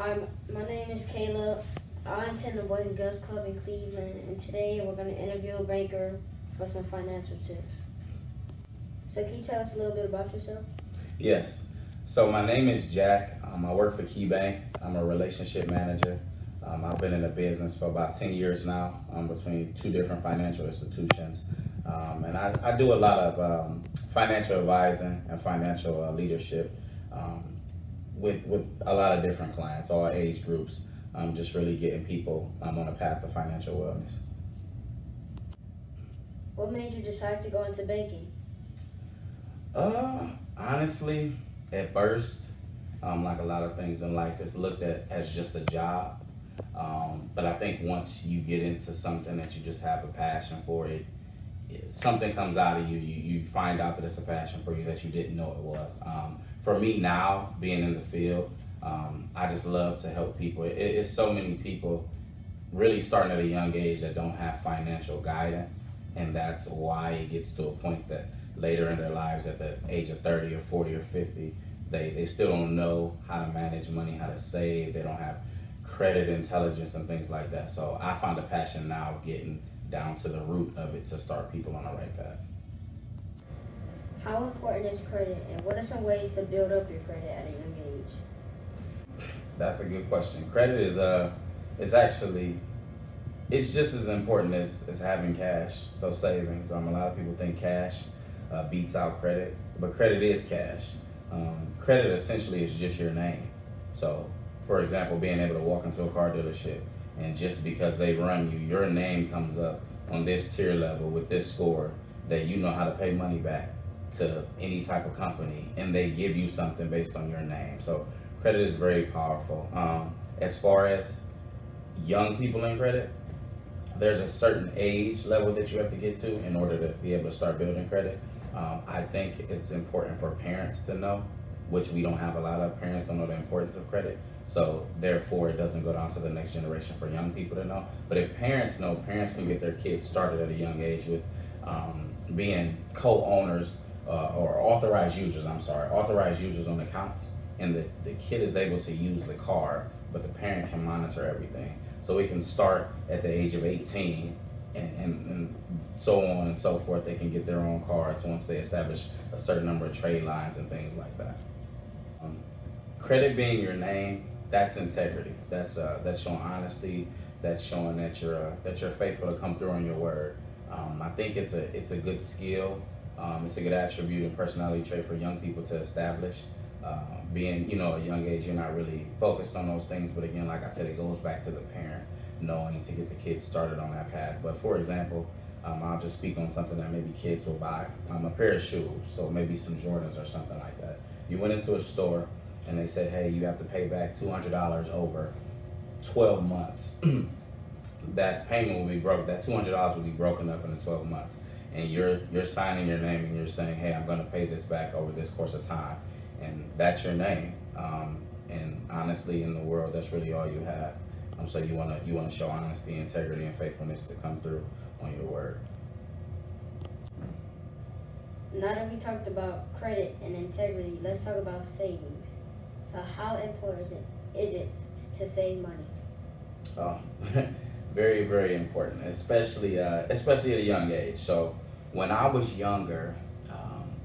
My name is Kayla. I attend the Boys and Girls Club in Cleveland, and today we're going to interview a banker for some financial tips. So, can you tell us a little bit about yourself? Yes. So my name is Jack. I work for KeyBank. I'm a relationship manager. I've been in the business for about 10 years now, between two different financial institutions. And I do a lot of financial advising and financial leadership with a lot of different clients, all age groups, just really getting people on a path to financial wellness. What made you decide to go into banking? Honestly, at first, like a lot of things in life, it's looked at as just a job. But I think once you get into something that you just have a passion for, something comes out of you. You find out that it's a passion for you that you didn't know it was. For me now, being in the field, I just love to help people. It's so many people really starting at a young age that don't have financial guidance, and that's why it gets to a point that later in their lives, at the age of 30 or 40 or 50, they still don't know how to manage money, how to save. They don't have credit intelligence and things like that. So I find a passion now getting down to the root of it to start people on the right path. How important is credit, and what are some ways to build up your credit at a young age? That's a good question. Credit is actually, it's just as important as having cash. So savings. A lot of people think cash beats out credit, but credit is cash. Credit essentially is just your name. So, for example, being able to walk into a car dealership and just because they run you, your name comes up on this tier level with this score that you know how to pay money back to any type of company, and they give you something based on your name. So credit is very powerful. As far as young people in credit, there's a certain age level that you have to get to in order to be able to start building credit. I think it's important for parents to know, which we don't have a lot of parents don't know the importance of credit. So therefore, it doesn't go down to the next generation for young people to know. But if parents know, parents can get their kids started at a young age with being co-owners or authorized users. Authorized users on accounts, and the kid is able to use the card, but the parent can monitor everything. So it can start at the age of 18 and so on and so forth. They can get their own cards once they establish a certain number of trade lines and things like that. Credit being your name, that's integrity. That's showing honesty. That's showing that you're faithful to come through on your word. I think it's a good skill. It's a good attribute and personality trait for young people to establish. Being a young age, you're not really focused on those things. But again, like I said, it goes back to the parent knowing to get the kids started on that path. But for example, I'll just speak on something that maybe kids will buy, a pair of shoes, so maybe some Jordans or something like that. You went into a store and they said, hey, you have to pay back $200 over 12 months. That payment will be broke. That $200 will be broken up into 12 months, and you're signing your name and you're saying, hey, I'm going to pay this back over this course of time, and that's your name. And honestly, in the world, that's really all you have. So you want to show honesty, integrity, and faithfulness to come through on your word. Now that we talked about credit and integrity, let's talk about savings. So, how important is it to save money? Oh, very, very important, especially at a young age. So when I was younger,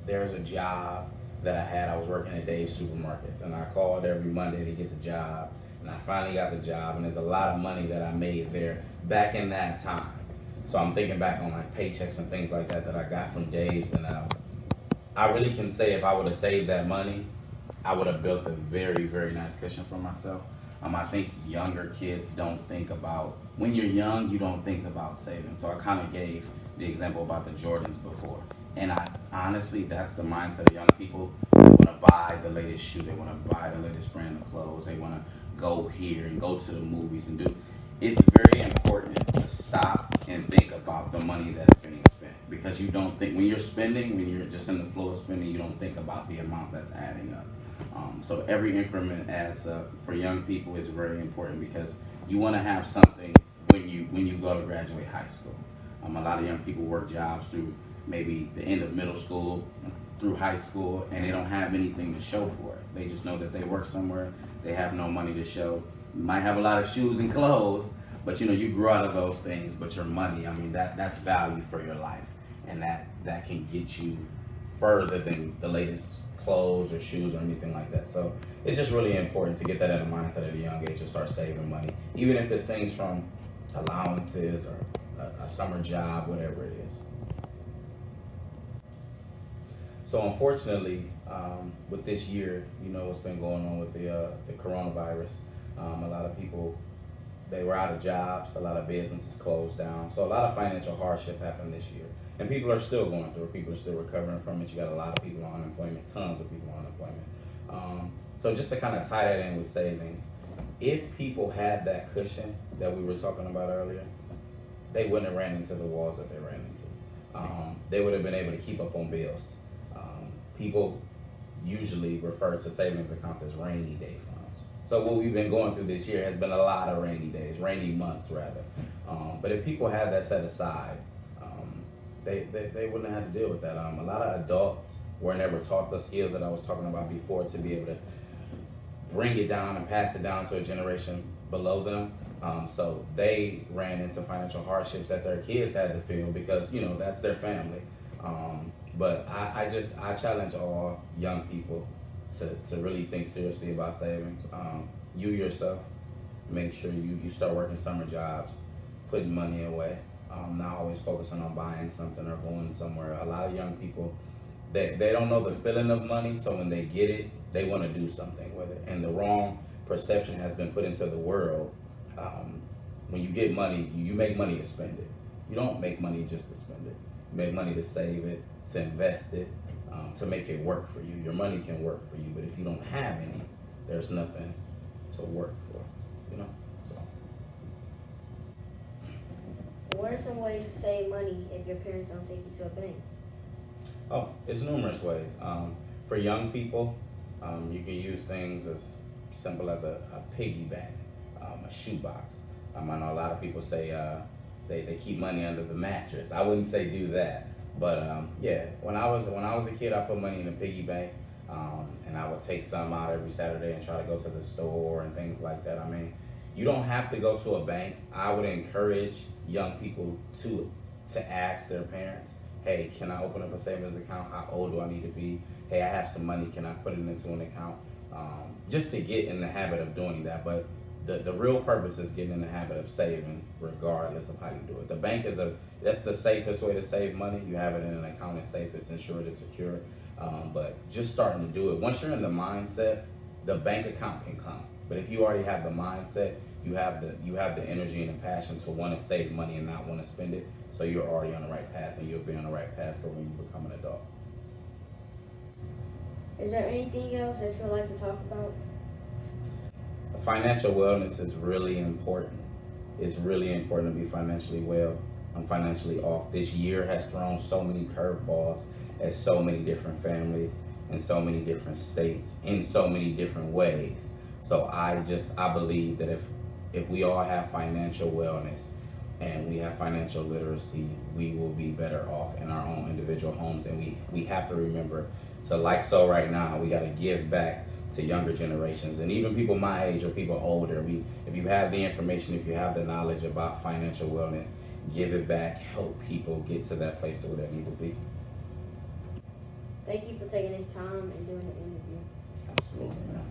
there's a job that I had. I was working at Dave's Supermarkets, and I called every Monday to get the job, and I finally got the job, and there's a lot of money that I made there back in that time. So I'm thinking back on like paychecks and things like that I got from Dave's, and I really can say if I would have saved that money, I would have built a very, very nice cushion for myself. I think younger kids don't think about, when you're young, you don't think about saving. So I kind of gave the example about the Jordans before. And I honestly, that's the mindset of young people. They want to buy the latest shoe. They want to buy the latest brand of clothes. They want to go here and go to the movies and do. It's very important to stop and think about the money that's being spent, because you don't think, when you're spending, when you're just in the flow of spending, you don't think about the amount that's adding up. So every increment adds up. For young people, is very important because you want to have something when you go to graduate high school. A lot of young people work jobs through maybe the end of middle school through high school, and they don't have anything to show for it. They just know that they work somewhere, they have no money to show. You might have a lot of shoes and clothes, but you grew out of those things, but your money, I mean, that's value for your life. And that can get you further than the latest clothes or shoes or anything like that. So it's just really important to get that in a mindset at a young age to start saving money, even if it's things from allowances or a summer job, whatever it is. So unfortunately, with this year, what's been going on with the coronavirus. A lot of people, they were out of jobs. A lot of businesses closed down. So a lot of financial hardship happened this year. And people are still going through it. People are still recovering from it. You got a lot of people on unemployment, tons of people on unemployment. So just to kind of tie that in with savings, if people had that cushion that we were talking about earlier, they wouldn't have ran into the walls that they ran into. They would have been able to keep up on bills. People usually refer to savings accounts as rainy day funds. So what we've been going through this year has been a lot of rainy days, rainy months rather. But if people had that set aside, they wouldn't have had to deal with that. A lot of adults were never taught the skills that I was talking about before to be able to bring it down and pass it down to a generation below them. So they ran into financial hardships that their kids had to feel because, that's their family. But I challenge all young people to really think seriously about savings. You yourself, make sure you start working summer jobs, putting money away. Not always focusing on buying something or going somewhere. A lot of young people, they don't know the feeling of money, so when they get it, they want to do something with it. And the wrong perception has been put into the world. When you get money, you make money to spend it. You don't make money just to spend it. You make money to save it, to invest it, to make it work for you. Your money can work for you, but if you don't have any, there's nothing to work for, so. What are some ways to save money if your parents don't take you to a bank? Oh, it's numerous ways. For young people, you can use things as simple as a piggy bank, a shoebox. I know a lot of people say they keep money under the mattress. I wouldn't say do that, but yeah. When I was a kid, I put money in a piggy bank, and I would take some out every Saturday and try to go to the store and things like that. I mean, you don't have to go to a bank. I would encourage young people to ask their parents, hey, can I open up a savings account? How old do I need to be? Hey, I have some money, can I put it into an account? Just to get in the habit of doing that. But the real purpose is getting in the habit of saving regardless of how you do it. The bank that's the safest way to save money. You have it in an account, it's safe, it's insured, it's secure. But just starting to do it. Once you're in the mindset, the bank account can come. But if you already have the mindset, you have the energy and the passion to want to save money and not want to spend it, so you're already on the right path, and you'll be on the right path for when you become an adult. Is there anything else that you'd like to talk about? Financial wellness is really important. It's really important to be financially well and financially off. This year has thrown so many curveballs at so many different families in so many different states in so many different ways. So I believe that if we all have financial wellness and we have financial literacy, we will be better off in our own individual homes. And we have to remember to, like so right now, we got to give back to younger generations and even people my age or people older. If you have the information, if you have the knowledge about financial wellness, give it back, help people get to that place to where they need to be. Thank you for taking this time and doing the interview. Absolutely, man.